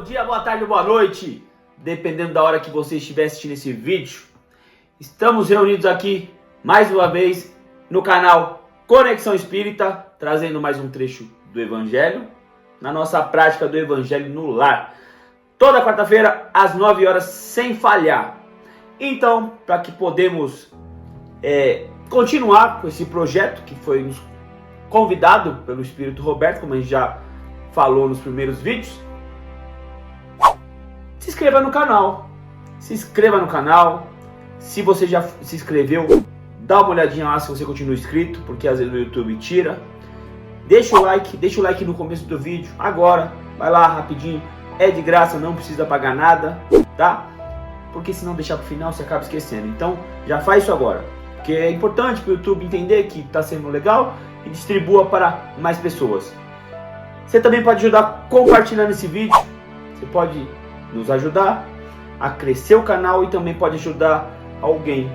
dia, boa tarde, boa noite, dependendo da hora que você estiver assistindo esse vídeo. Estamos reunidos aqui, mais uma vez, no canal Conexão Espírita, trazendo mais um trecho do Evangelho, na nossa prática do Evangelho no lar. Toda quarta-feira, às 9 horas, sem falhar. Então, para que podemos continuar com esse projeto, que foi nos convidado pelo Espírito Roberto, como a gente já falou nos primeiros vídeos, se inscreva no canal. Se inscreva no canal. Se você já se inscreveu, dá uma olhadinha lá se você continua inscrito, porque às vezes o YouTube tira. Deixa o like no começo do vídeo, agora, vai lá rapidinho, é de graça, não precisa pagar nada, tá? Porque se não deixar pro final, você acaba esquecendo. Então, já faz isso agora, porque é importante para o YouTube entender que tá sendo legal e distribua para mais pessoas. Você também pode ajudar compartilhando esse vídeo, você pode nos ajudar a crescer o canal e também pode ajudar alguém.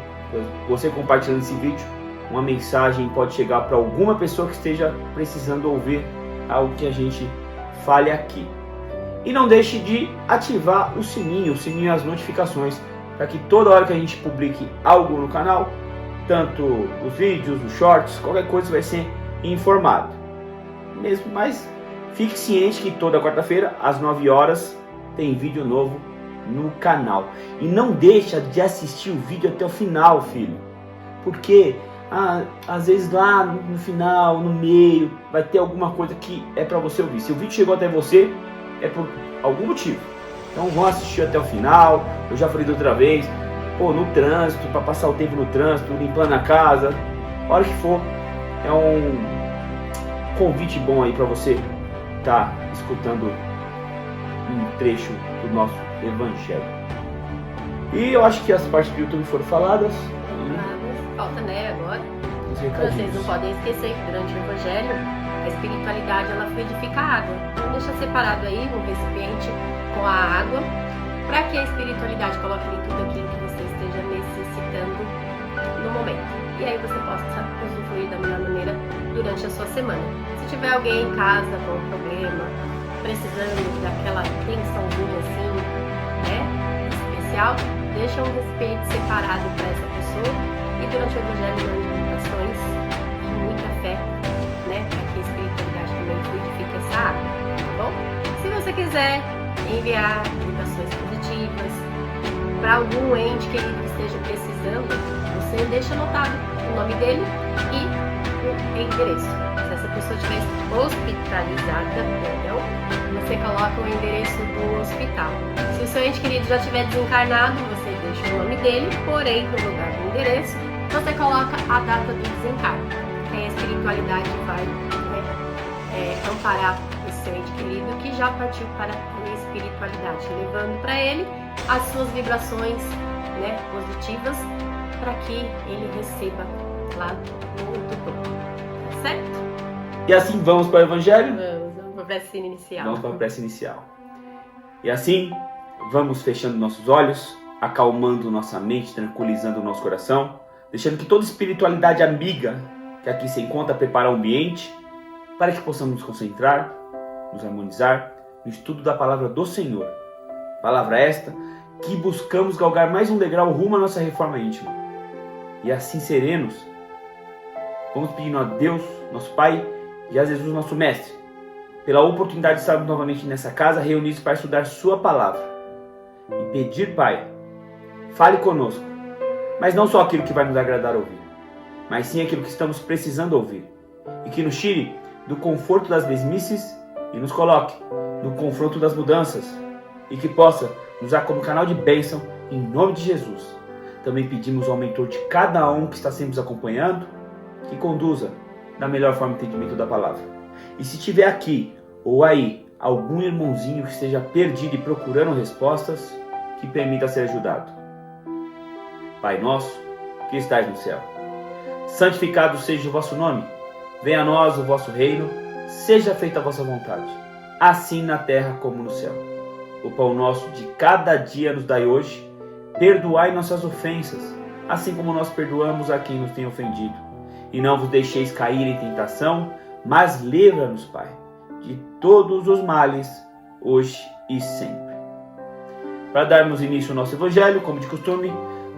Você compartilhando esse vídeo, uma mensagem pode chegar para alguma pessoa que esteja precisando ouvir algo que a gente fale aqui. E não deixe de ativar o sininho e as notificações, para que toda hora que a gente publique algo no canal, tanto os vídeos, os shorts, qualquer coisa, vai ser informado. Mesmo, mas fique ciente que toda quarta-feira, às 9 horas, tem vídeo novo no canal. E não deixa de assistir o vídeo até o final, filho. Porque às vezes lá no final, no meio, vai ter alguma coisa que é para você ouvir. Se o vídeo chegou até você, é por algum motivo. Então vão assistir até o final. Eu já falei da outra vez, no trânsito, para passar o tempo no trânsito, limpando a casa, a hora que for. É um convite bom aí para você estar escutando um trecho do nosso Evangelho. E eu acho que as partes do YouTube foram faladas. Falta, agora. Vocês não podem esquecer que durante o Evangelho, a espiritualidade ela fluidifica a água. Então deixa separado aí um recipiente com a água, para que a espiritualidade coloque ali tudo aquilo que você esteja necessitando no momento. E aí você possa usufruir da melhor maneira durante a sua semana. Se tiver alguém em casa com um problema, precisando daquela atençãozinha assim, especial, deixa um recipiente separado para essa pessoa e durante o Evangelho mande meditações e muita fé, para que a espiritualidade também fluidifique essa água, tá bom? Se você quiser enviar meditações positivas para algum ente querido que esteja precisando, você deixa anotado o nome dele e o endereço. Se essa pessoa estiver hospitalizada, você coloca o endereço do hospital. Se o seu ente querido já estiver desencarnado, você deixa o nome dele, porém, no lugar do endereço, você coloca a data do desencarne. Aí a espiritualidade vai amparar esse seu ente querido que já partiu para a espiritualidade, levando para ele as suas vibrações positivas, para que ele receba lá no topo. Tá certo? E assim vamos para o Evangelho? Vamos para a prece inicial. Vamos para a prece inicial. E assim vamos fechando nossos olhos, acalmando nossa mente, tranquilizando o nosso coração, deixando que toda espiritualidade amiga que aqui se encontra prepare o ambiente para que possamos nos concentrar, nos harmonizar no estudo da palavra do Senhor. Palavra esta que buscamos galgar mais um degrau rumo à nossa reforma íntima. E assim serenos, vamos pedindo a Deus, nosso Pai, e a Jesus, nosso Mestre, pela oportunidade de estarmos novamente nessa casa, reunidos para estudar Sua Palavra. E pedir, Pai, fale conosco, mas não só aquilo que vai nos agradar ouvir, mas sim aquilo que estamos precisando ouvir. E que nos tire do conforto das mesmices e nos coloque no confronto das mudanças. E que possa nos usar como canal de bênção, em nome de Jesus. Também pedimos ao mentor de cada um que está sempre nos acompanhando, que conduza da melhor forma o entendimento da palavra. E se tiver aqui ou aí algum irmãozinho que esteja perdido e procurando respostas, que permita ser ajudado. Pai nosso, que estais no céu, santificado seja o vosso nome. Venha a nós o vosso reino, seja feita a vossa vontade, assim na terra como no céu. O pão nosso de cada dia nos dai hoje. Perdoai nossas ofensas, assim como nós perdoamos a quem nos tem ofendido. E não vos deixeis cair em tentação, mas livra-nos, Pai, de todos os males, hoje e sempre. Para darmos início ao nosso evangelho, como de costume,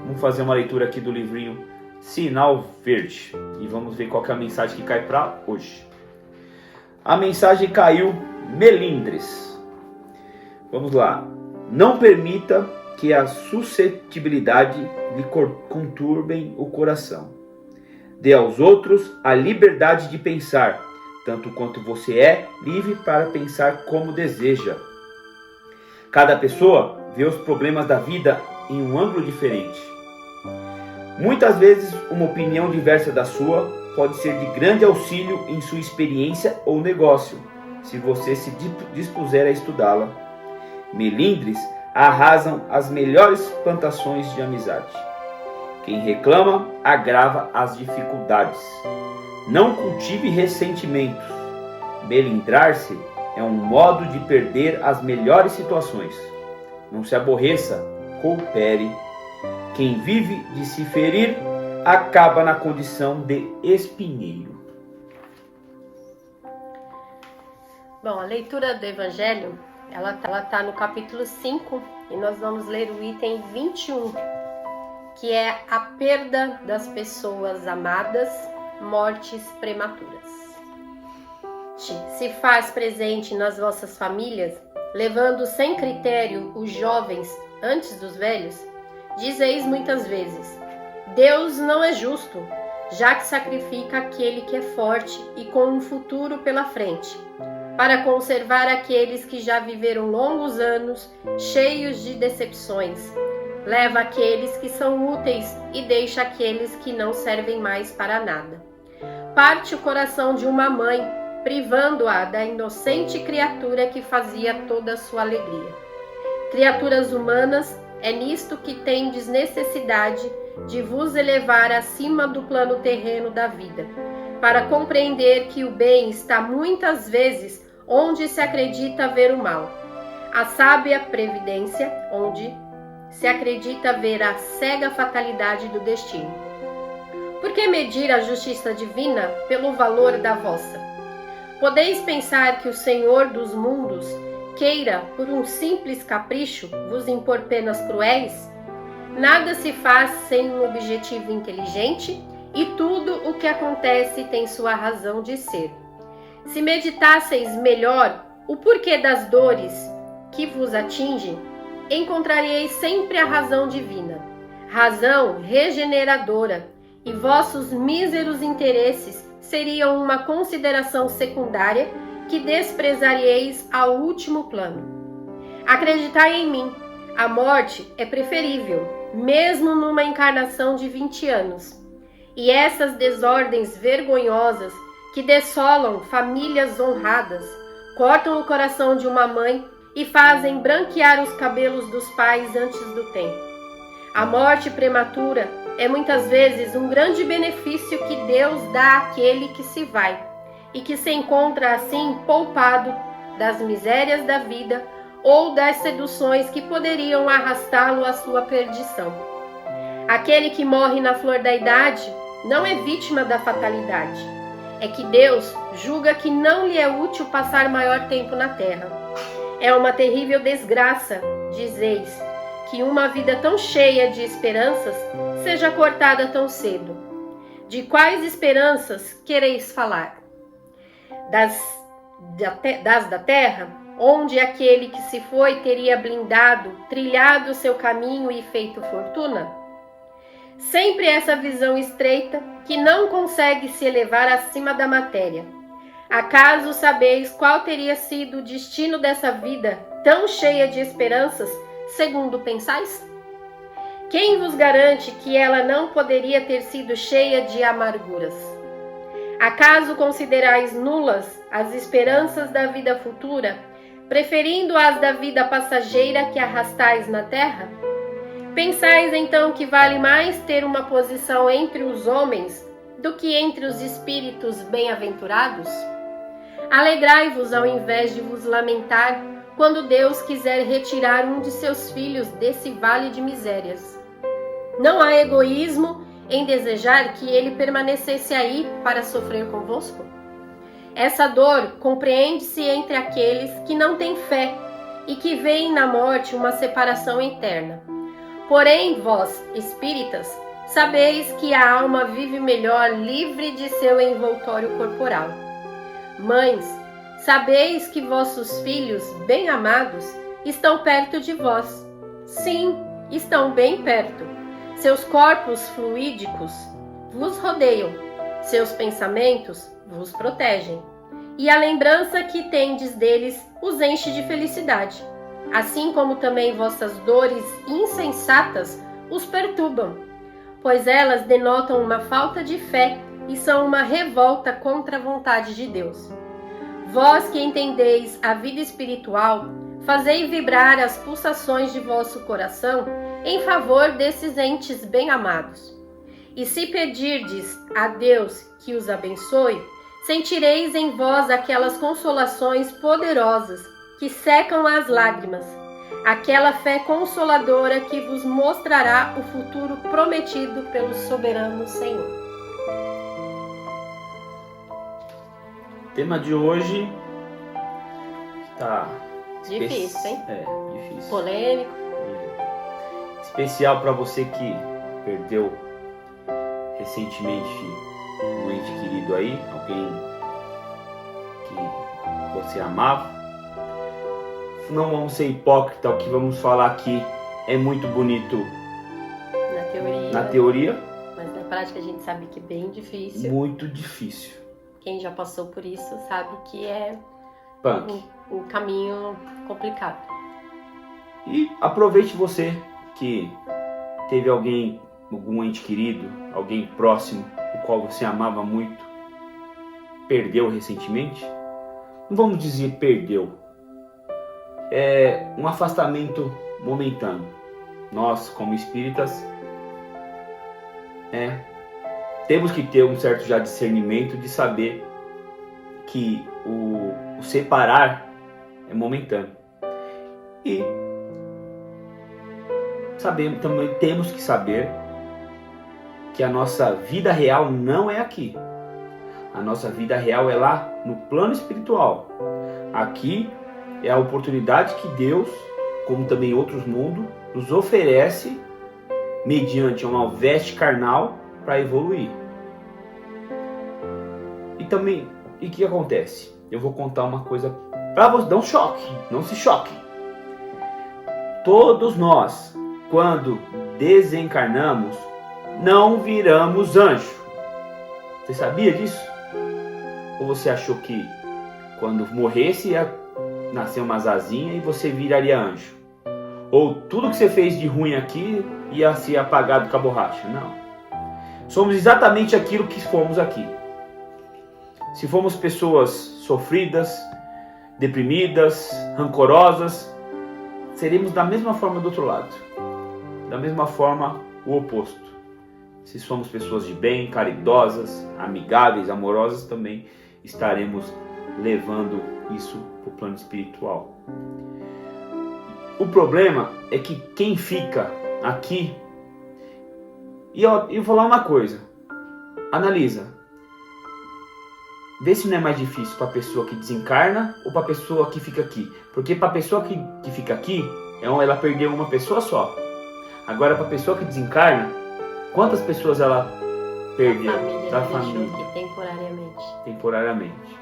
vamos fazer uma leitura aqui do livrinho Sinal Verde. E vamos ver qual que é a mensagem que cai para hoje. A mensagem caiu melindres. Vamos lá. Não permita que a suscetibilidade lhe conturbem o coração. Dê aos outros a liberdade de pensar, tanto quanto você é livre para pensar como deseja. Cada pessoa vê os problemas da vida em um ângulo diferente. Muitas vezes, uma opinião diversa da sua pode ser de grande auxílio em sua experiência ou negócio, se você se dispuser a estudá-la. Melindres arrasam as melhores plantações de amizade. Quem reclama agrava as dificuldades. Não cultive ressentimentos. Melindrar-se é um modo de perder as melhores situações. Não se aborreça, coopere. Quem vive de se ferir acaba na condição de espinheiro. Bom, a leitura do Evangelho, ela tá no capítulo 5 e nós vamos ler o item 21, que é a perda das pessoas amadas, mortes prematuras. Se faz presente nas vossas famílias, levando sem critério os jovens antes dos velhos, dizeis muitas vezes: Deus não é justo, já que sacrifica aquele que é forte e com um futuro pela frente, para conservar aqueles que já viveram longos anos, cheios de decepções. Leva aqueles que são úteis e deixa aqueles que não servem mais para nada. Parte o coração de uma mãe, privando-a da inocente criatura que fazia toda a sua alegria. Criaturas humanas, é nisto que tendes necessidade de vos elevar acima do plano terreno da vida, para compreender que o bem está muitas vezes onde se acredita ver o mal, a sábia previdência onde se acredita ver a cega fatalidade do destino. Por que medir a justiça divina pelo valor da vossa? Podeis pensar que o Senhor dos mundos queira, por um simples capricho, vos impor penas cruéis? Nada se faz sem um objetivo inteligente e tudo o que acontece tem sua razão de ser. Se meditasseis melhor o porquê das dores que vos atingem, encontrareis sempre a razão divina, razão regeneradora, e vossos míseros interesses seriam uma consideração secundária que desprezareis ao último plano. Acreditai em mim, a morte é preferível, mesmo numa encarnação de 20 anos. E essas desordens vergonhosas que dessolam famílias honradas, cortam o coração de uma mãe e fazem branquear os cabelos dos pais antes do tempo. A morte prematura é muitas vezes um grande benefício que Deus dá àquele que se vai e que se encontra assim poupado das misérias da vida ou das seduções que poderiam arrastá-lo à sua perdição. Aquele que morre na flor da idade não é vítima da fatalidade. É que Deus julga que não lhe é útil passar maior tempo na terra. É uma terrível desgraça, dizeis, que uma vida tão cheia de esperanças seja cortada tão cedo. De quais esperanças quereis falar? Das da terra, onde aquele que se foi teria blindado, trilhado seu caminho e feito fortuna? Sempre essa visão estreita que não consegue se elevar acima da matéria. Acaso sabeis qual teria sido o destino dessa vida tão cheia de esperanças, segundo pensais? Quem vos garante que ela não poderia ter sido cheia de amarguras? Acaso considerais nulas as esperanças da vida futura, preferindo as da vida passageira que arrastais na terra? Pensais então que vale mais ter uma posição entre os homens do que entre os espíritos bem-aventurados? Alegrai-vos ao invés de vos lamentar quando Deus quiser retirar um de seus filhos desse vale de misérias. Não há egoísmo em desejar que ele permanecesse aí para sofrer convosco? Essa dor compreende-se entre aqueles que não têm fé e que veem na morte uma separação eterna. Porém, vós, espíritas, sabeis que a alma vive melhor livre de seu envoltório corporal. Mães, sabeis que vossos filhos, bem amados, estão perto de vós. Sim, estão bem perto. Seus corpos fluídicos vos rodeiam, seus pensamentos vos protegem, e a lembrança que tendes deles os enche de felicidade, assim como também vossas dores insensatas os perturbam, pois elas denotam uma falta de fé e são uma revolta contra a vontade de Deus. Vós que entendeis a vida espiritual, fazei vibrar as pulsações de vosso coração em favor desses entes bem-amados. E se pedirdes a Deus que os abençoe, sentireis em vós aquelas consolações poderosas que secam as lágrimas, aquela fé consoladora que vos mostrará o futuro prometido pelo soberano Senhor. O tema de hoje está difícil, hein? Difícil. Polêmico. Especial para você que perdeu recentemente um ente querido aí, alguém que você amava. Não vamos ser hipócritas, o que vamos falar aqui é muito bonito na teoria, mas na prática a gente sabe que é bem difícil. Muito difícil. Quem já passou por isso sabe que é punk. Um caminho complicado. E aproveite você que teve algum ente querido, alguém próximo, o qual você amava muito, perdeu recentemente. Não vamos dizer perdeu. É um afastamento momentâneo. Nós, como espíritas, temos que ter um certo já discernimento de saber que o separar é momentâneo. E também temos que saber que a nossa vida real não é aqui. A nossa vida real é lá no plano espiritual. Aqui é a oportunidade que Deus, como também outros mundos, nos oferece mediante uma veste carnal para evoluir. E o que acontece? Eu vou contar uma coisa para você, dar um choque, não se choque. Todos nós, quando desencarnamos, não viramos anjo. Você sabia disso? Ou você achou que quando morresse ia nascer umas asinhas e você viraria anjo? Ou tudo que você fez de ruim aqui ia ser apagado com a borracha? Não. Somos exatamente aquilo que fomos aqui. Se fomos pessoas sofridas, deprimidas, rancorosas, seremos da mesma forma do outro lado. Da mesma forma, o oposto. Se somos pessoas de bem, caridosas, amigáveis, amorosas, também estaremos levando isso para o plano espiritual. O problema é que quem fica aqui... E eu vou falar uma coisa. Analisa. Vê se não é mais difícil para a pessoa que desencarna ou para a pessoa que fica aqui. Porque para a pessoa que fica aqui, ela perdeu uma pessoa só. Agora, para a pessoa que desencarna, quantas pessoas ela perdeu? Da família. Temporariamente.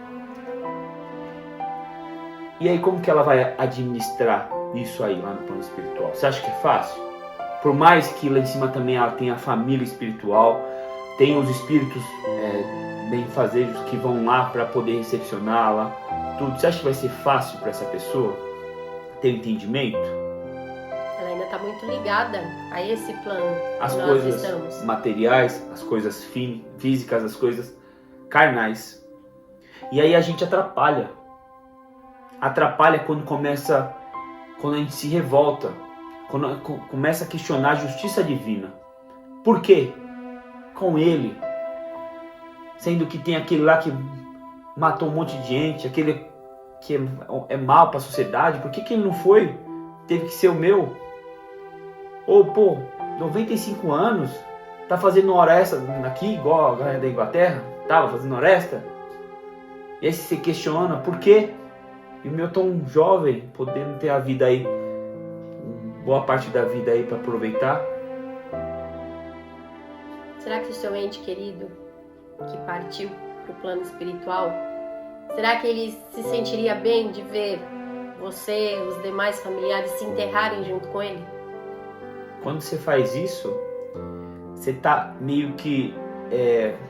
E aí, como que ela vai administrar isso aí lá no plano espiritual? Você acha que é fácil? Por mais que lá em cima também ela tenha a família espiritual, tem os espíritos benfazejos que vão lá para poder recepcioná-la, tudo. Você acha que vai ser fácil para essa pessoa ter entendimento? Ela ainda está muito ligada a esse plano. As coisas materiais, as coisas físicas, as coisas carnais. E aí a gente atrapalha. Atrapalha quando a gente se revolta, quando começa a questionar a justiça divina. Por quê? Com ele. Sendo que tem aquele lá que matou um monte de gente, aquele que é mal para a sociedade, por que ele não foi? Teve que ser o meu. Ou, 95 anos, tá fazendo hora extra aqui, igual a galera da Inglaterra, tava fazendo hora extra. E aí você questiona, por quê? E o meu tão jovem, podendo ter a vida aí, boa parte da vida aí para aproveitar. Será que o seu ente querido, que partiu para o plano espiritual, será que ele se sentiria bem de ver você, os demais familiares se enterrarem junto com ele? Quando você faz isso, você tá meio que,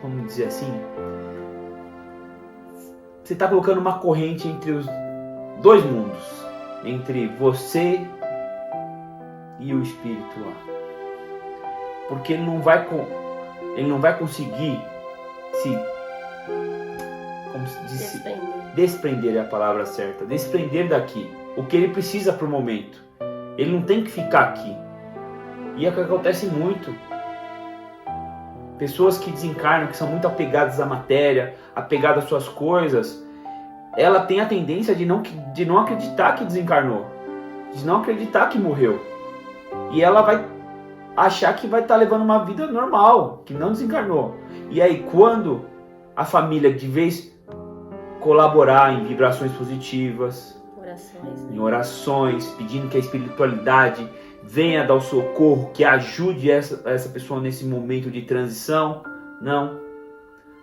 vamos dizer assim, você tá colocando uma corrente entre os dois mundos, entre você e o espírito lá. Porque ele não vai conseguir desprender é a palavra certa, desprender daqui o que ele precisa pro momento. Ele não tem que ficar aqui. E é o que acontece muito. Pessoas que desencarnam, que são muito apegadas à matéria, apegadas às suas coisas, ela tem a tendência de não acreditar que desencarnou, de não acreditar que morreu. E ela vai achar que vai estar levando uma vida normal, que não desencarnou. E aí quando a família de vez colaborar em vibrações positivas, em orações, pedindo que a espiritualidade venha dar o socorro, que ajude essa pessoa nesse momento de transição, não.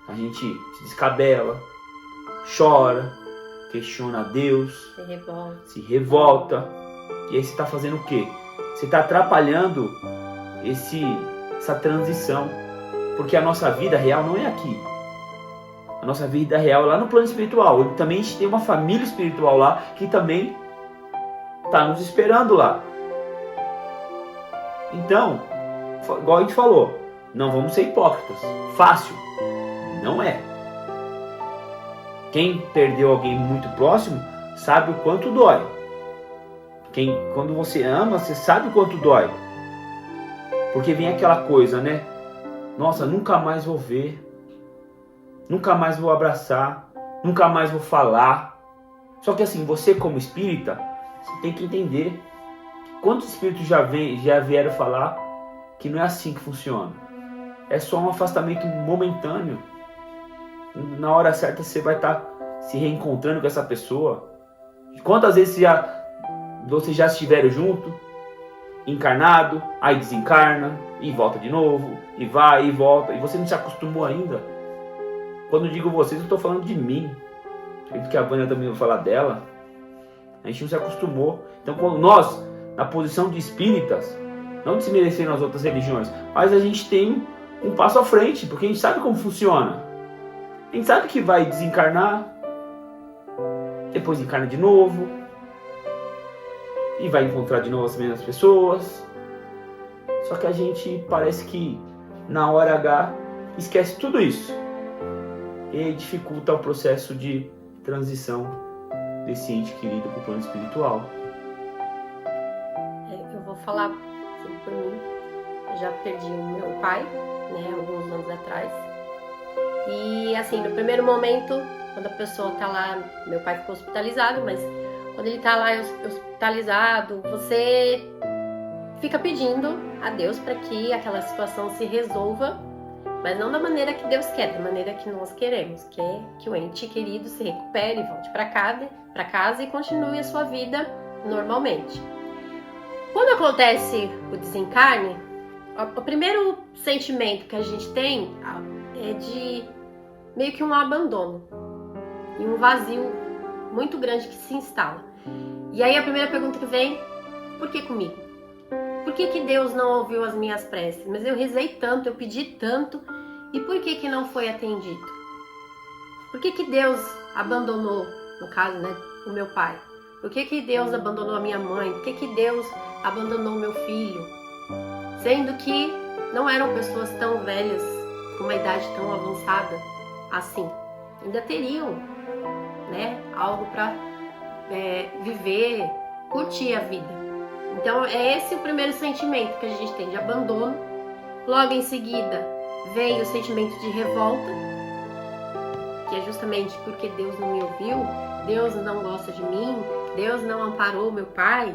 A gente se descabela, chora, questiona a Deus, se revolta. E aí você está fazendo o quê? Você está atrapalhando essa transição. Porque a nossa vida real não é aqui. A nossa vida real é lá no plano espiritual. E também a gente tem uma família espiritual lá que também está nos esperando lá. Então, igual a gente falou, não vamos ser hipócritas. Fácil. Não é. Quem perdeu alguém muito próximo sabe o quanto dói. Quando você ama, você sabe o quanto dói. Porque vem aquela coisa, né? Nossa, nunca mais vou ver. Nunca mais vou abraçar. Nunca mais vou falar. Só que assim, você como espírita, você tem que entender. Quantos espíritos já vieram falar que não é assim que funciona? É só um afastamento momentâneo. Na hora certa você vai estar se reencontrando com essa pessoa. Quantas vezes vocês já estiveram junto, encarnado, aí desencarna, e volta de novo, e vai e volta, e você não se acostumou ainda? Quando eu digo vocês, eu estou falando de mim. Acredito que a Vânia também vai falar dela. A gente não se acostumou. Então, quando nós, na posição de espíritas, não desmerecendo as outras religiões, mas a gente tem um passo à frente, porque a gente sabe como funciona. A gente sabe que vai desencarnar, depois encarna de novo, e vai encontrar de novo as mesmas pessoas. Só que a gente parece que na hora H esquece tudo isso e dificulta o processo de transição desse ente querido para o plano espiritual. Eu vou falar assim, por mim. Eu já perdi o meu pai, né, alguns anos atrás. E assim, no primeiro momento, quando a pessoa tá lá, meu pai ficou hospitalizado, mas quando ele tá lá hospitalizado, você fica pedindo a Deus para que aquela situação se resolva, mas não da maneira que Deus quer, da maneira que nós queremos, que é que o ente querido se recupere, volte para casa e continue a sua vida normalmente. Quando acontece o desencarne, o primeiro sentimento que a gente tem é de meio que um abandono e um vazio muito grande que se instala. E aí a primeira pergunta que vem: por que comigo? Por que Deus não ouviu as minhas preces? Mas eu rezei tanto, eu pedi tanto, e por que não foi atendido? Por que Deus abandonou, no caso, né, o meu pai? Por que Deus abandonou a minha mãe? Por que Deus abandonou o meu filho? Sendo que não eram pessoas tão velhas, com uma idade tão avançada assim. Ainda teriam, né, algo para viver, curtir a vida. Então é esse o primeiro sentimento que a gente tem, de abandono. Logo em seguida vem o sentimento de revolta, que é justamente porque Deus não me ouviu, Deus não gosta de mim, Deus não amparou meu pai.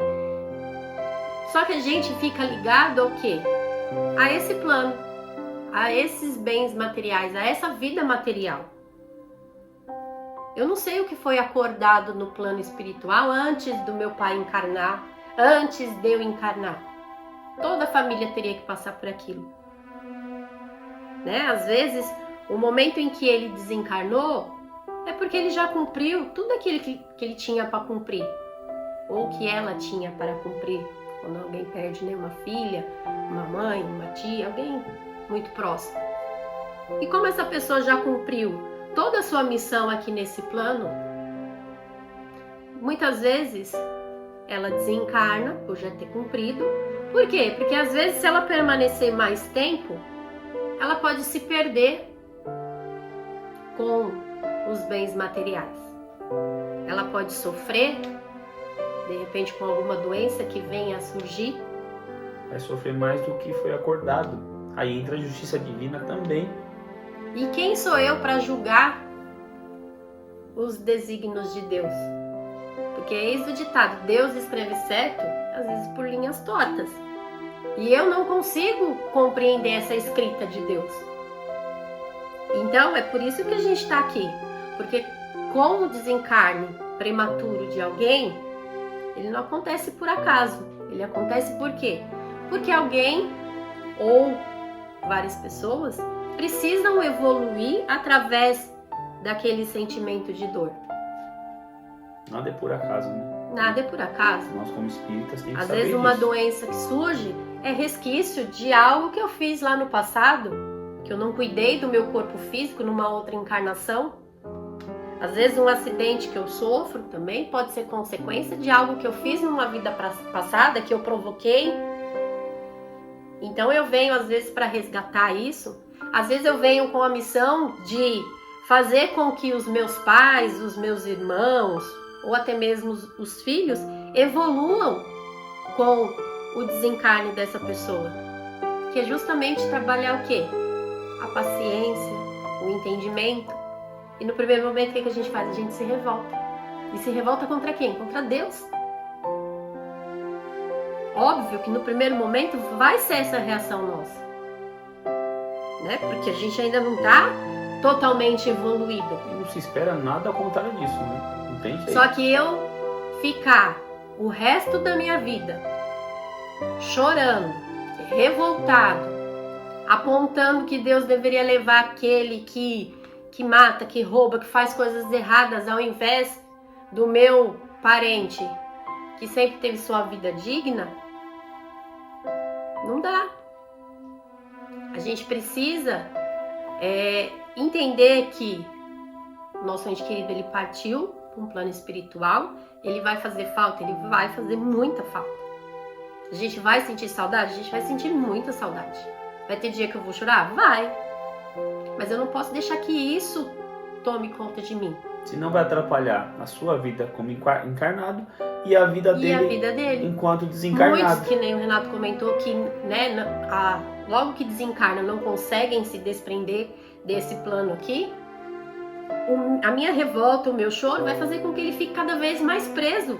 Só que a gente fica ligado ao quê? A esse plano, a esses bens materiais, a essa vida material. Eu não sei o que foi acordado no plano espiritual antes do meu pai encarnar, antes de eu encarnar. Toda a família teria que passar por aquilo. Né? Às vezes, o momento em que ele desencarnou é porque ele já cumpriu tudo aquilo que ele tinha para cumprir, ou que ela tinha para cumprir. Quando alguém perde, né, uma filha, uma mãe, uma tia, alguém muito próximo. E como essa pessoa já cumpriu toda a sua missão aqui nesse plano, muitas vezes ela desencarna por já ter cumprido. Por quê? Porque às vezes, se ela permanecer mais tempo, ela pode se perder com os bens materiais. Ela pode sofrer, de repente, com alguma doença que venha a surgir. Vai sofrer mais do que foi acordado. Aí entra a justiça divina também. E quem sou eu para julgar os desígnios de Deus? Porque eis o ditado, Deus escreve certo, às vezes por linhas tortas. E eu não consigo compreender essa escrita de Deus. Então, é por isso que a gente está aqui. Porque com o desencarne prematuro de alguém, ele não acontece por acaso. Ele acontece por quê? Porque alguém ou várias pessoas precisam evoluir através daquele sentimento de dor. Nada é por acaso, né? Nada é por acaso. Nós, como espíritas, temos que Às saber vezes uma disso. doença que surge é resquício de algo que eu fiz lá no passado, que eu não cuidei do meu corpo físico numa outra encarnação. Às vezes um acidente que eu sofro também pode ser consequência de algo que eu fiz numa vida passada, que eu provoquei. Então eu venho às vezes para resgatar isso. Às vezes eu venho com a missão de fazer com que os meus pais, os meus irmãos, ou até mesmo os filhos, evoluam com o desencarne dessa pessoa. Que é justamente trabalhar o quê? A paciência, o entendimento. E no primeiro momento, o que a gente faz? A gente se revolta. E se revolta contra quem? Contra Deus. Óbvio que no primeiro momento vai ser essa reação nossa. Né? Porque a gente ainda não está totalmente evoluído. E não se espera nada ao contrário disso, né? Não tem jeito. Só que eu ficar o resto da minha vida chorando, revoltado, apontando que Deus deveria levar aquele que mata, que rouba, que faz coisas erradas, ao invés do meu parente que sempre teve sua vida digna, não dá. A gente precisa entender que o nosso ente querido, ele partiu para um plano espiritual, ele vai fazer falta, ele vai fazer muita falta. A gente vai sentir saudade? A gente vai sentir muita saudade. Vai ter dia que eu vou chorar? Vai. Mas eu não posso deixar que isso tome conta de mim. Senão vai atrapalhar a sua vida como encarnado e a vida dele enquanto desencarnado. Muitos, que nem o Renato comentou, que logo que desencarnam não conseguem se desprender desse plano aqui. A minha revolta, o meu choro vai fazer com que ele fique cada vez mais preso.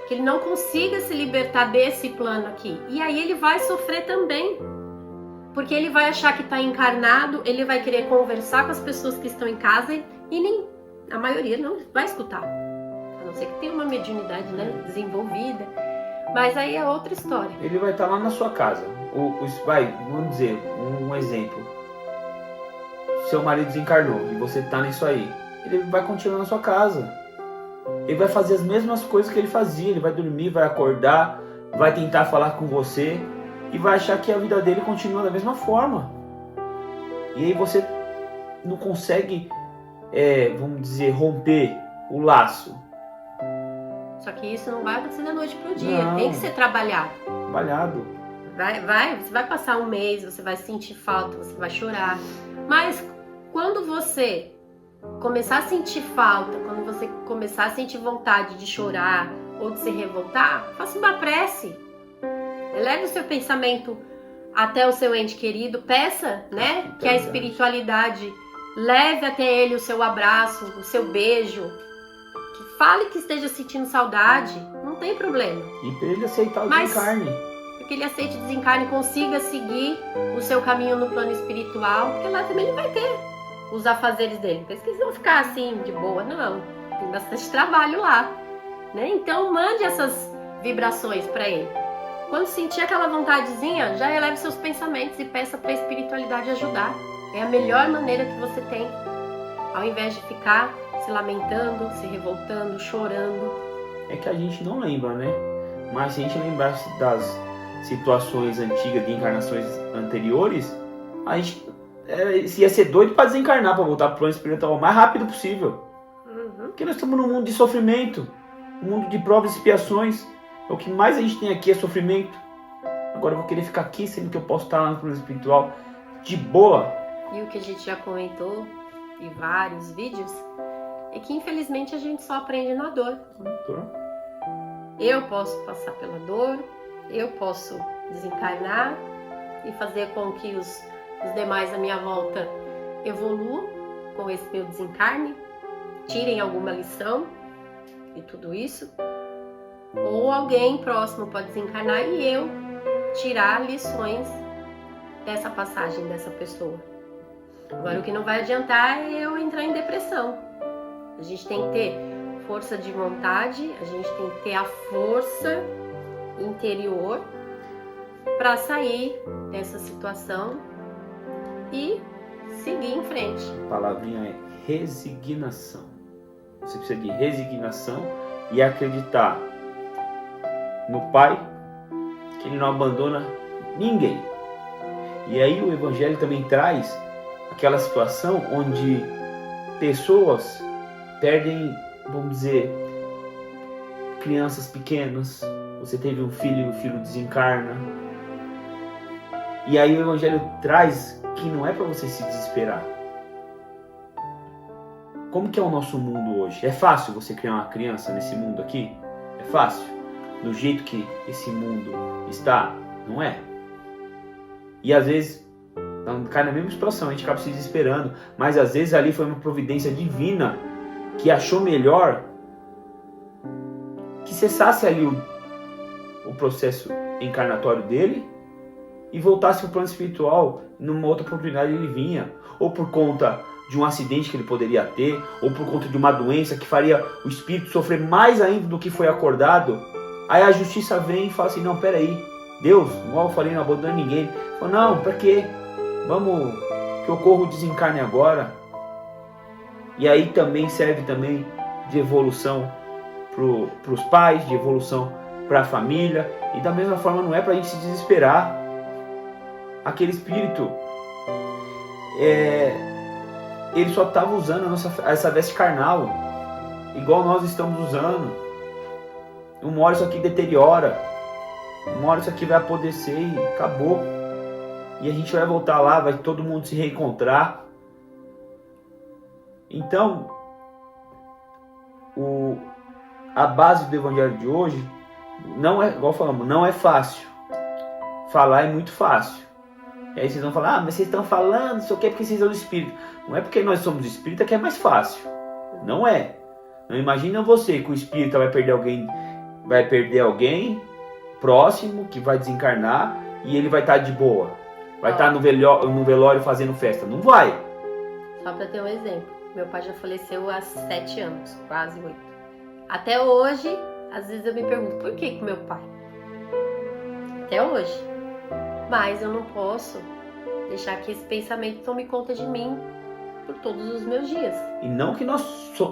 Que ele não consiga se libertar desse plano aqui. E aí ele vai sofrer também. Porque ele vai achar que está encarnado, ele vai querer conversar com as pessoas que estão em casa e a maioria não vai escutar. A não ser que tenha uma mediunidade, né, desenvolvida. Mas aí é outra história. Ele vai estar lá na sua casa. Vamos dizer, um exemplo. Seu marido desencarnou e você está nisso aí. Ele vai continuar na sua casa. Ele vai fazer as mesmas coisas que ele fazia. Ele vai dormir, vai acordar, vai tentar falar com você e vai achar que a vida dele continua da mesma forma. E aí você não consegue, vamos dizer, romper o laço. Só que isso não vai acontecer da noite pro dia. Não. Tem que ser trabalhado. Trabalhado. Você vai passar um mês, você vai sentir falta, você vai chorar. Mas quando você começar a sentir falta, quando você começar a sentir vontade de chorar ou de se revoltar, faça uma prece. Eleve o seu pensamento até o seu ente querido, peça, né, que a espiritualidade leve até ele o seu abraço, o seu beijo, que fale que esteja sentindo saudade, não tem problema. E para ele aceitar o desencarne. Porque ele aceite o desencarne e consiga seguir o seu caminho no plano espiritual, porque lá também ele vai ter os afazeres dele. Pensa que eles vão ficar assim, de boa. Não, tem bastante trabalho lá, né? Então mande essas vibrações para ele. Quando sentir aquela vontadezinha, já eleve seus pensamentos e peça para a espiritualidade ajudar. É a melhor maneira que você tem. Ao invés de ficar se lamentando, se revoltando, chorando. É que a gente não lembra, né? Mas se a gente lembrasse das situações antigas, de encarnações anteriores, a gente ia ser doido para desencarnar, para voltar para o plano espiritual o mais rápido possível. Porque nós estamos num mundo de sofrimento, um mundo de provas e expiações. O que mais a gente tem aqui é sofrimento. Agora eu vou querer ficar aqui, sendo que eu posso estar lá no plano espiritual de boa. E o que a gente já comentou em vários vídeos é que infelizmente a gente só aprende na dor. Eu posso passar pela dor, eu posso desencarnar e fazer com que os demais à minha volta evoluam com esse meu desencarne, tirem alguma lição e tudo isso. Ou alguém próximo pode desencarnar e eu tirar lições dessa passagem dessa pessoa. Agora o que não vai adiantar é eu entrar em depressão. A gente tem que ter força de vontade, a gente tem que ter a força interior para sair dessa situação e seguir em frente. A palavrinha é resignação. Você precisa de resignação e acreditar no Pai, que Ele não abandona ninguém. E aí o Evangelho também traz aquela situação onde pessoas perdem, vamos dizer, crianças pequenas. Você teve um filho e o filho desencarna. E aí o Evangelho traz que não é para você se desesperar. Como que é o nosso mundo hoje? É fácil você criar uma criança nesse mundo aqui? É fácil? Do jeito que esse mundo está? Não é? E às vezes cai na mesma situação, a gente acaba se desesperando. Mas às vezes ali foi uma providência divina que achou melhor que cessasse ali o processo encarnatório dele e voltasse para o plano espiritual. Numa outra oportunidade ele vinha, ou por conta de um acidente que ele poderia ter, ou por conta de uma doença que faria o espírito sofrer mais ainda do que foi acordado. Aí a justiça vem e fala assim: não, peraí, Deus, igual eu falei, não abandona ninguém. Fala, não, pra quê? Vamos que ocorra o desencarne agora. E aí também serve também de evolução para os pais, de evolução para a família. E da mesma forma não é para a gente se desesperar. Aquele espírito, ele só estava usando essa veste carnal, igual nós estamos usando. Uma hora isso aqui deteriora, uma hora isso aqui vai apodrecer e acabou. E a gente vai voltar lá, vai todo mundo se reencontrar. Então, a base do Evangelho de hoje não é, igual falamos, não é fácil. Falar é muito fácil. E aí vocês vão falar: mas vocês estão falando, isso aqui é porque vocês são do Espírito. Não é porque nós somos espírita que é mais fácil. Não é. Não imagina você que o espírita vai perder alguém próximo que vai desencarnar e ele vai estar de boa. Vai estar no velório fazendo festa. Não vai. Só para ter um exemplo. Meu pai já faleceu há 7 anos, quase 8. Até hoje, às vezes eu me pergunto, por que com meu pai? Até hoje. Mas eu não posso deixar que esse pensamento tome conta de mim por todos os meus dias. E não que nós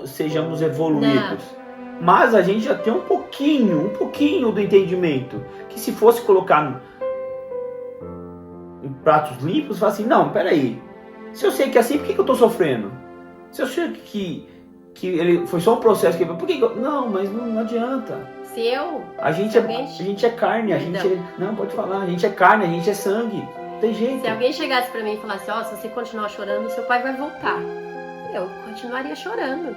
sejamos evoluídos, mas a gente já tem um pouquinho do entendimento. Que se fosse colocar em pratos limpos, fala assim: não, peraí. Se eu sei que é assim, por que eu estou sofrendo? Se eu sei que ele foi só um processo que... Por que eu... Não, mas não adianta. A gente é carne, não, pode falar, a gente é carne, a gente é sangue, não tem jeito. Se alguém chegasse pra mim e falasse: se você continuar chorando, seu pai vai voltar, eu continuaria chorando.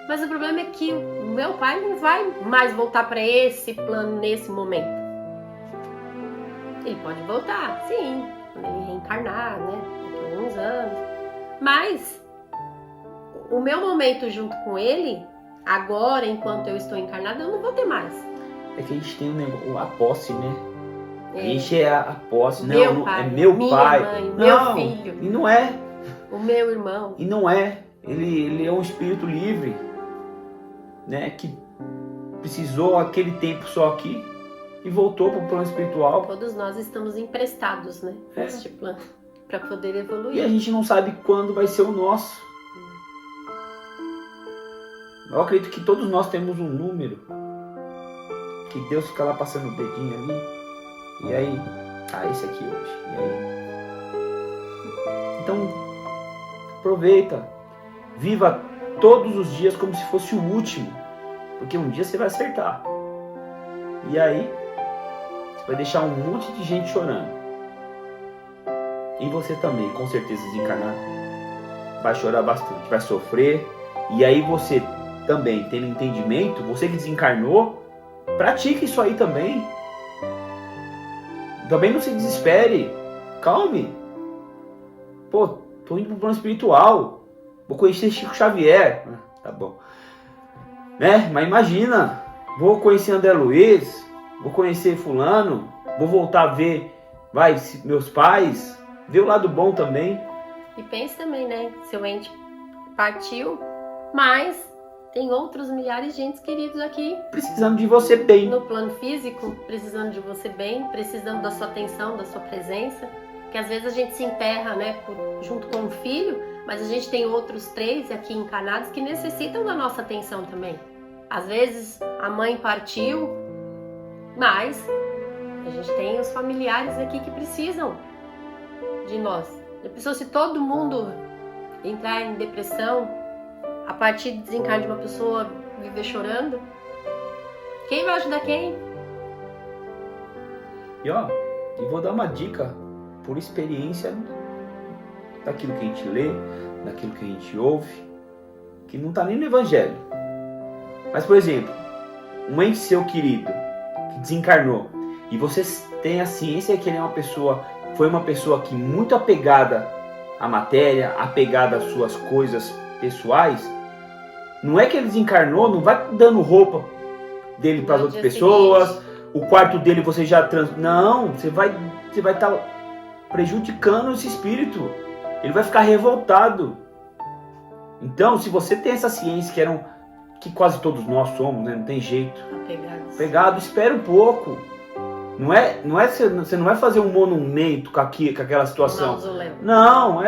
Mas o problema é que o meu pai não vai mais voltar pra esse plano nesse momento. Ele pode voltar, sim, quando ele reencarnar, né, daqui a alguns anos. Mas o meu momento junto com ele, agora, enquanto eu estou encarnada, eu não vou ter mais. É que a gente tem a posse, né? A gente é a posse. Meu pai, é meu minha pai. Mãe, não, meu filho. E não é. O meu irmão. E não é. Ele é um espírito livre, né? Que precisou aquele tempo só aqui e voltou para o plano espiritual. Todos nós estamos emprestados, né? Neste plano, para poder evoluir. E a gente não sabe quando vai ser o nosso. Eu acredito que todos nós temos um número, que Deus fica lá passando o dedinho ali, e aí, esse aqui hoje, e aí. Então, aproveita, viva todos os dias como se fosse o último, porque um dia você vai acertar, e aí, você vai deixar um monte de gente chorando, e você também, com certeza desencarnado, vai chorar bastante, vai sofrer, e aí você também tendo entendimento, você que desencarnou, pratique isso aí também. Também não se desespere. Calme. Pô, tô indo pro plano espiritual. Vou conhecer Chico Xavier. Tá bom. Né? Mas imagina. Vou conhecer André Luiz. Vou conhecer fulano. Vou voltar a ver, meus pais. Ver o lado bom também. E pense também, né? Seu ente partiu, mas tem outros milhares de entes queridos aqui. Precisando de você bem. No plano físico, precisando de você bem, precisando da sua atenção, da sua presença. Que às vezes a gente se enterra, né, junto com o filho, mas a gente tem outros 3 aqui encarnados que necessitam da nossa atenção também. Às vezes a mãe partiu, mas a gente tem os familiares aqui que precisam de nós. Já pensou se todo mundo entrar em depressão, a partir do desencarne de uma pessoa viver chorando? Quem vai ajudar quem? E vou dar uma dica por experiência daquilo que a gente lê, daquilo que a gente ouve, que não está nem no Evangelho. Mas, por exemplo, um ente seu querido que desencarnou e você tem a ciência que ele foi uma pessoa que muito apegada à matéria, apegada às suas coisas pessoais, não é que ele desencarnou, não vai dando roupa dele para as outras pessoas, o quarto dele você já não, você vai estar prejudicando esse espírito, ele vai ficar revoltado. Então, se você tem essa ciência que quase todos nós somos, né, não tem jeito, apegado, espera um pouco. Você não vai fazer um monumento com aquela situação. Não,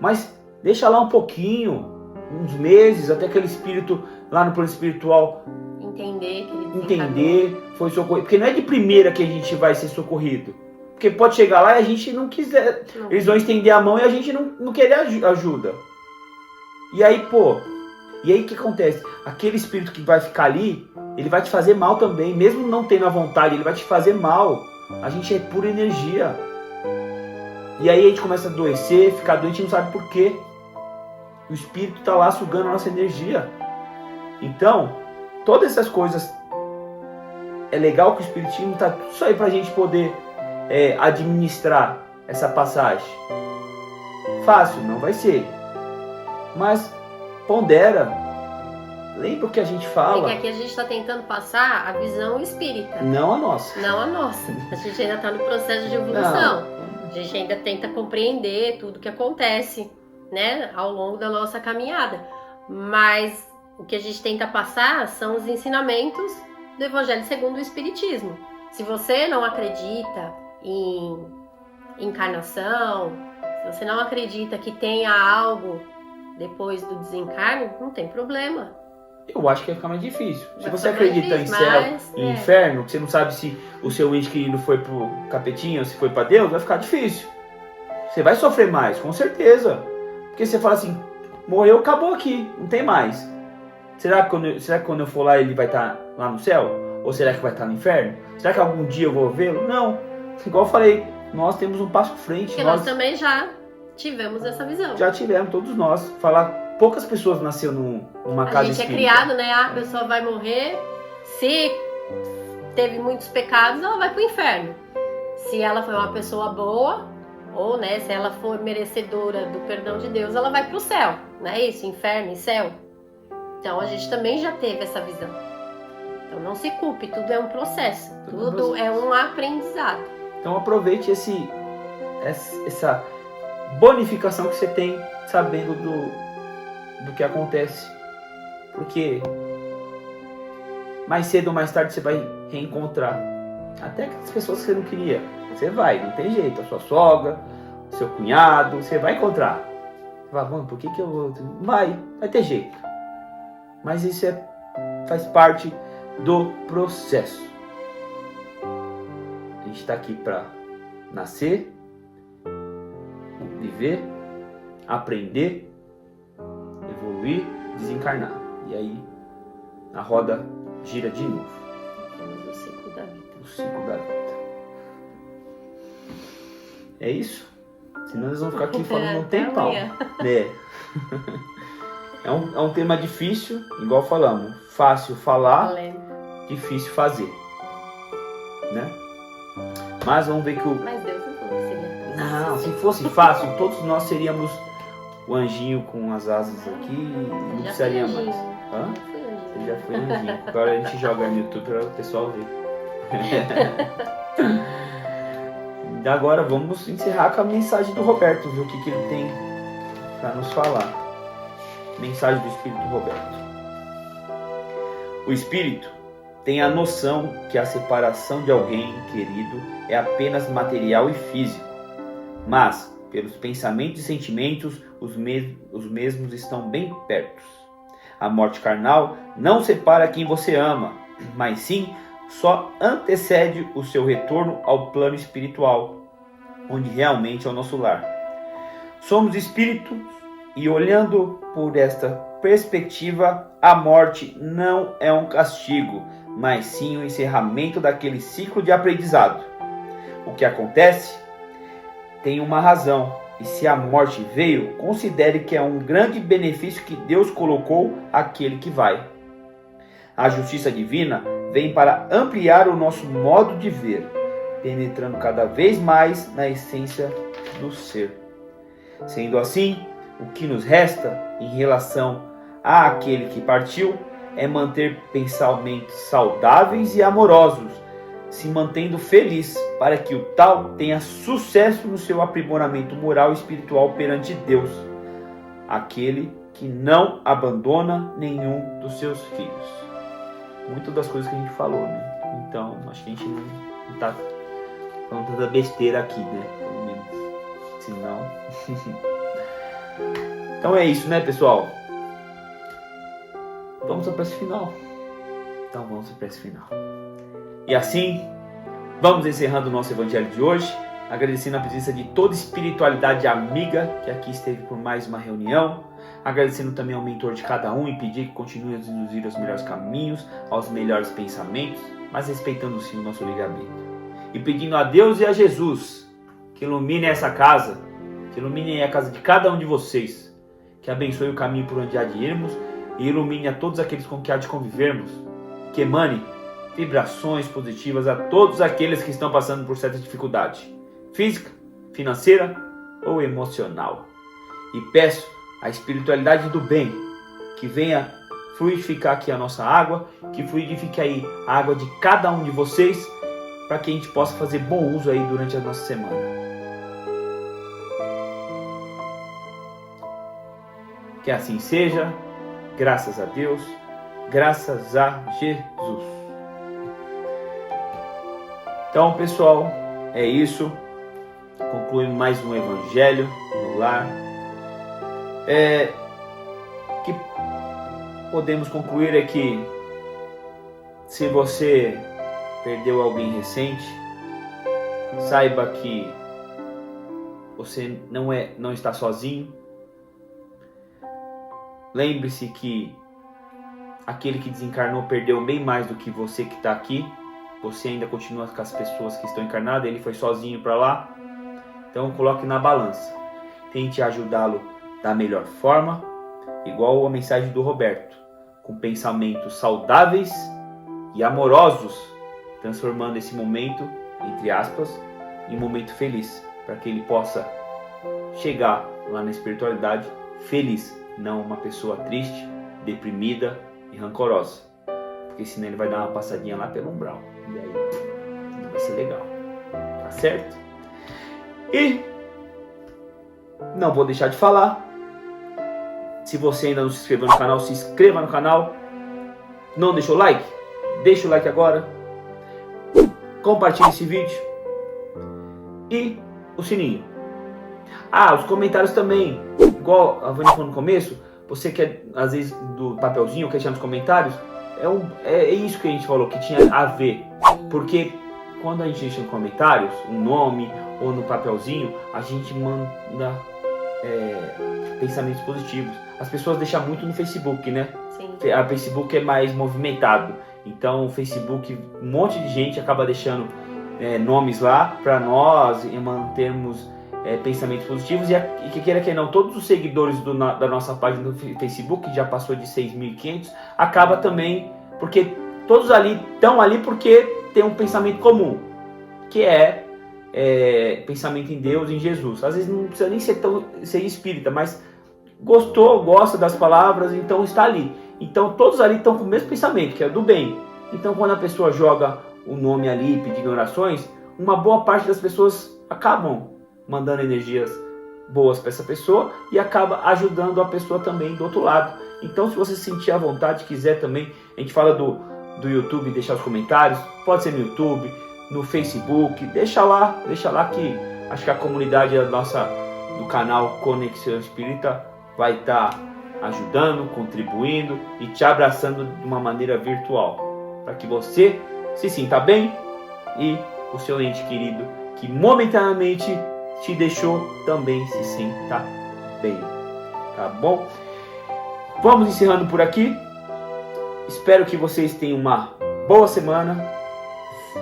mas deixa lá um pouquinho, uns meses, até aquele espírito lá no plano espiritual entender, foi socorrido. Porque não é de primeira que a gente vai ser socorrido. Porque pode chegar lá e a gente não quiser. Eles vão estender a mão e a gente não querer ajuda. E aí, o que acontece? Aquele espírito que vai ficar ali, ele vai te fazer mal também. Mesmo não tendo a vontade, ele vai te fazer mal. A gente é pura energia. E aí a gente começa a adoecer, ficar doente e não sabe por quê. O espírito está lá sugando a nossa energia. Então, todas essas coisas, é legal que o espiritismo está tudo isso aí para a gente poder administrar essa passagem. Fácil, não vai ser. Mas pondera. Lembra o que a gente fala. É que aqui a gente está tentando passar a visão espírita. Não a nossa. Não a nossa. A gente ainda está no processo de evolução. A gente ainda tenta compreender tudo que acontece, né, ao longo da nossa caminhada. Mas o que a gente tenta passar são os ensinamentos do Evangelho segundo o Espiritismo. Se você não acredita em encarnação, se você não acredita que tenha algo depois do desencarne, não tem problema. Eu acho que vai ficar mais difícil. Se você acredita em céu e inferno, que você não sabe se o seu ente querido foi pro capetinho ou se foi para Deus, vai ficar difícil. Você vai sofrer mais, com certeza. Porque você fala assim, morreu, acabou aqui, não tem mais. Será que quando eu for lá ele vai estar lá no céu? Ou será que vai estar no inferno? Será que algum dia eu vou vê-lo? Não. Igual eu falei, nós temos um passo à frente. Porque nós também já tivemos essa visão. Já tivemos, todos nós. Poucas pessoas nasceram numa casa espírita. A gente é criado, né? A pessoa vai morrer, se teve muitos pecados, ela vai pro inferno. Se ela foi uma pessoa boa, ou, né, se ela for merecedora do perdão de Deus, ela vai pro céu. Não é isso? Inferno e céu. Então a gente também já teve essa visão. Então não se culpe, tudo é um processo. Tudo é um aprendizado. Então aproveite essa bonificação que você tem sabendo do que acontece. Porque mais cedo ou mais tarde você vai reencontrar até aquelas pessoas que você não queria. Você vai, não tem jeito. A sua sogra, seu cunhado, você vai encontrar. Você fala, mano, por que eu vou... Vai ter jeito. Mas isso faz parte do processo. A gente está aqui para nascer, viver, aprender, evoluir, desencarnar. E aí a roda gira de novo. Temos o ciclo da vida. O ciclo da vida. É isso? Senão eles vão ficar aqui falando um tempão. É um tema difícil, igual falamos. Fácil falar, difícil fazer. Né? Mas vamos ver que o... Mas Deus não falou que seria. Não, se fosse fácil, todos nós seríamos o anjinho com as asas aqui e não precisaria mais. Hã? Você já foi anjinho. Agora a gente joga no YouTube para o pessoal ver. E agora vamos encerrar com a mensagem do Roberto, ver o que ele tem para nos falar. Mensagem do Espírito Roberto. O Espírito tem a noção que a separação de alguém querido é apenas material e físico, mas, pelos pensamentos e sentimentos, os mesmos estão bem perto. A morte carnal não separa quem você ama, mas sim só antecede o seu retorno ao plano espiritual, onde realmente é o nosso lar. Somos espíritos e, olhando por esta perspectiva, a morte não é um castigo, mas sim o encerramento daquele ciclo de aprendizado. O que acontece tem uma razão, e se a morte veio, considere que é um grande benefício que Deus colocou àquele que vai. A justiça divina vem para ampliar o nosso modo de ver, penetrando cada vez mais na essência do ser. Sendo assim, o que nos resta em relação àquele que partiu é manter pensamentos saudáveis e amorosos, se mantendo feliz para que o tal tenha sucesso no seu aprimoramento moral e espiritual perante Deus, aquele que não abandona nenhum dos seus filhos. Muitas das coisas que a gente falou, né? Então, acho que a gente não está falando tanta besteira aqui, né? Pelo menos. Senão... Então é isso, né, pessoal? Vamos à prece final. Então vamos à prece final. E assim, vamos encerrando o nosso evangelho de hoje, agradecendo a presença de toda espiritualidade amiga que aqui esteve por mais uma reunião, agradecendo também ao mentor de cada um e pedir que continue a nos induzir aos melhores caminhos, aos melhores pensamentos, mas respeitando sim o nosso livre-arbítrio. E pedindo a Deus e a Jesus que ilumine essa casa, que ilumine a casa de cada um de vocês, que abençoe o caminho por onde há de irmos e ilumine a todos aqueles com que há de convivermos, que emane vibrações positivas a todos aqueles que estão passando por certa dificuldade, física, financeira ou emocional. E peço à espiritualidade do bem que venha fluidificar aqui a nossa água, que fluidifique aí a água de cada um de vocês, para que a gente possa fazer bom uso aí durante a nossa semana. Que assim seja, graças a Deus, graças a Jesus. Então, pessoal, é isso. Concluímos mais um Evangelho no Lar. Que podemos concluir é que se você perdeu alguém recente, saiba que você não está sozinho. Lembre-se que aquele que desencarnou perdeu bem mais do que você que está aqui. Você ainda continua com as pessoas que estão encarnadas, ele foi sozinho para lá. Então coloque na balança. Tente ajudá-lo da melhor forma, igual a mensagem do Roberto, com pensamentos saudáveis e amorosos, transformando esse momento, entre aspas, em um momento feliz, para que ele possa chegar lá na espiritualidade feliz, não uma pessoa triste, deprimida e rancorosa, porque senão ele vai dar uma passadinha lá pelo umbral, e aí não vai ser legal, tá certo? E não vou deixar de falar. Se você ainda não se inscreveu no canal, se inscreva no canal. Não deixou o like? Deixa o like agora. Compartilhe esse vídeo. E o sininho. Os comentários também. Igual a Vânia falou no começo, você quer, às vezes, do papelzinho, quer deixar nos comentários. É isso que a gente falou, que tinha a ver. Porque quando a gente deixa nos comentários, um nome ou no papelzinho, a gente manda pensamentos positivos. As pessoas deixam muito no Facebook, né? Sim. A Facebook é mais movimentado. Então o Facebook, um monte de gente acaba deixando nomes lá para nós e mantermos pensamentos positivos. E que queira que não, todos os seguidores da nossa página do Facebook, que já passou de 6.500, acaba também, porque todos ali estão ali porque tem um pensamento comum, que é pensamento em Deus, em Jesus. Às vezes não precisa nem ser espírita, mas gosta das palavras, então está ali. Então todos ali estão com o mesmo pensamento, que é do bem. Então quando a pessoa joga o nome ali pedindo orações, uma boa parte das pessoas acabam mandando energias boas para essa pessoa e acaba ajudando a pessoa também do outro lado. Então se você sentir à vontade, quiser também, a gente fala do YouTube, deixar os comentários, pode ser no YouTube, no Facebook, deixa lá que acho que a comunidade do canal Conexão Espírita vai estar ajudando, contribuindo e te abraçando de uma maneira virtual, para que você se sinta bem e o seu ente querido que momentaneamente te deixou também se sinta bem, tá bom? Vamos encerrando por aqui. Espero que vocês tenham uma boa semana.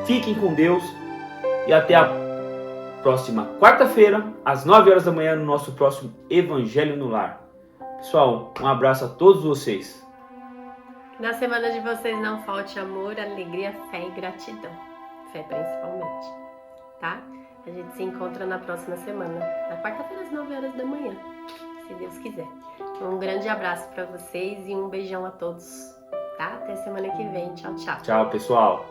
Fiquem com Deus e até a próxima quarta-feira, às 9 horas da manhã, no nosso próximo Evangelho no Lar. Pessoal, um abraço a todos vocês. Na semana de vocês não falte amor, alegria, fé e gratidão. Fé principalmente, tá? A gente se encontra na próxima semana, na quarta-feira, às 9 horas da manhã, se Deus quiser. Um grande abraço para vocês e um beijão a todos, tá? Até semana que vem. Tchau, tchau. Tchau, pessoal.